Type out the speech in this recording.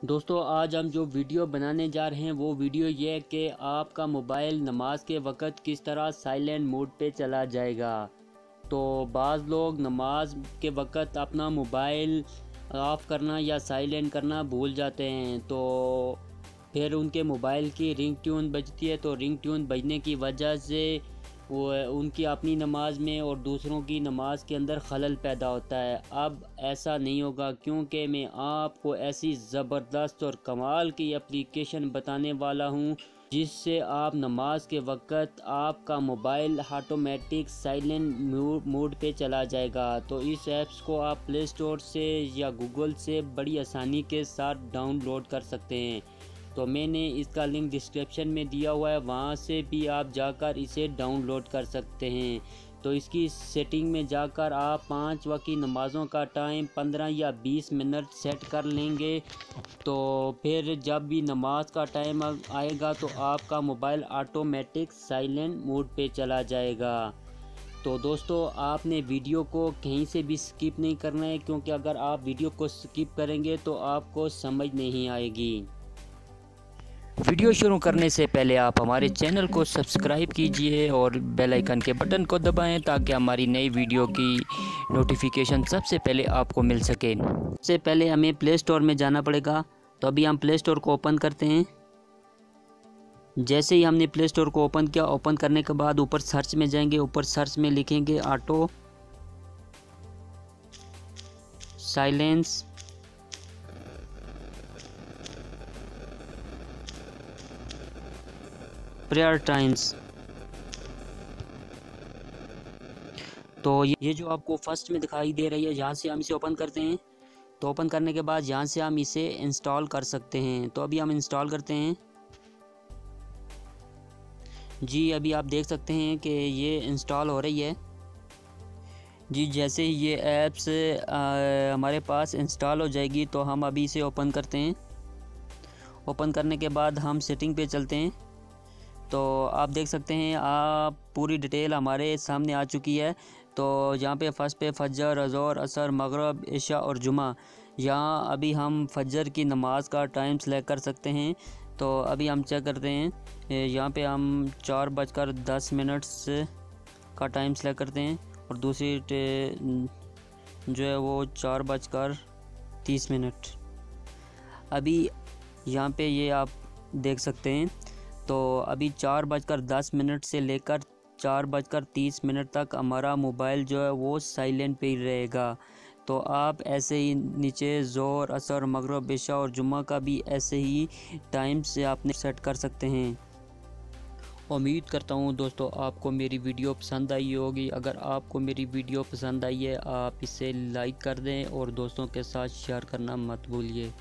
दोस्तों आज हम जो वीडियो बनाने जा रहे हैं वो वीडियो ये है कि आपका मोबाइल नमाज के वक़्त किस तरह साइलेंट मोड पे चला जाएगा। तो बाज़ लोग नमाज के वक़्त अपना मोबाइल ऑफ़ करना या साइलेंट करना भूल जाते हैं, तो फिर उनके मोबाइल की रिंग ट्यून बजती है, तो रिंग ट्यून बजने की वजह से वो उनकी अपनी नमाज में और दूसरों की नमाज के अंदर खलल पैदा होता है। अब ऐसा नहीं होगा, क्योंकि मैं आपको ऐसी ज़बरदस्त और कमाल की एप्लीकेशन बताने वाला हूँ जिससे आप नमाज के वक़्त आपका मोबाइल ऑटोमेटिक साइलेंट मोड पे चला जाएगा। तो इस ऐप्स को आप प्ले स्टोर से या गूगल से बड़ी आसानी के साथ डाउनलोड कर सकते हैं। तो मैंने इसका लिंक डिस्क्रिप्शन में दिया हुआ है, वहाँ से भी आप जाकर इसे डाउनलोड कर सकते हैं। तो इसकी सेटिंग में जाकर आप 5 वक्त की नमाज़ों का टाइम 15 या 20 मिनट सेट कर लेंगे। तो फिर जब भी नमाज का टाइम आएगा तो आपका मोबाइल ऑटोमेटिक साइलेंट मोड पे चला जाएगा। तो दोस्तों आपने वीडियो को कहीं से भी स्किप नहीं करना है, क्योंकि अगर आप वीडियो को स्किप करेंगे तो आपको समझ नहीं आएगी। वीडियो शुरू करने से पहले आप हमारे चैनल को सब्सक्राइब कीजिए और बेल आइकन के बटन को दबाएं ताकि हमारी नई वीडियो की नोटिफिकेशन सबसे पहले आपको मिल सके। सबसे पहले हमें प्ले स्टोर में जाना पड़ेगा, तो अभी हम प्ले स्टोर को ओपन करते हैं। जैसे ही हमने प्ले स्टोर को ओपन किया, ओपन करने के बाद ऊपर सर्च में जाएंगे, ऊपर सर्च में लिखेंगे ऑटो साइलेंस प्रेयर टाइम्स। तो ये जो आपको फर्स्ट में दिखाई दे रही है, यहाँ से हम इसे ओपन करते हैं। तो ओपन करने के बाद यहाँ से हम इसे इंस्टॉल कर सकते हैं। तो अभी हम इंस्टॉल करते हैं जी। अभी आप देख सकते हैं कि ये इंस्टॉल हो रही है जी। जैसे ही ये ऐप्स हमारे पास इंस्टॉल हो जाएगी तो हम अभी इसे ओपन करते हैं। ओपन करने के बाद हम सेटिंग पे चलते हैं। तो आप देख सकते हैं आप पूरी डिटेल हमारे सामने आ चुकी है। तो यहाँ पे फर्स्ट पे फजर, ज़ोहर, असर, मगरिब, इशा और जुमा। यहाँ अभी हम फजर की नमाज का टाइम सेलेक्ट कर सकते हैं। तो अभी हम चेक करते हैं, यहाँ पे हम 4:10 का टाइम सेलेक्ट करते हैं और दूसरी जो है वो 4:30। अभी यहाँ पे ये आप देख सकते हैं। तो अभी 4:10 से लेकर 4:30 तक हमारा मोबाइल जो है वो साइलेंट पे ही रहेगा। तो आप ऐसे ही नीचे ज़ोहर, असर, मगरिब, इशा और जुम्मा का भी ऐसे ही टाइम से आपने सेट कर सकते हैं। उम्मीद करता हूँ दोस्तों आपको मेरी वीडियो पसंद आई होगी। अगर आपको मेरी वीडियो पसंद आई है, आप इसे लाइक कर दें और दोस्तों के साथ शेयर करना मत भूलिए।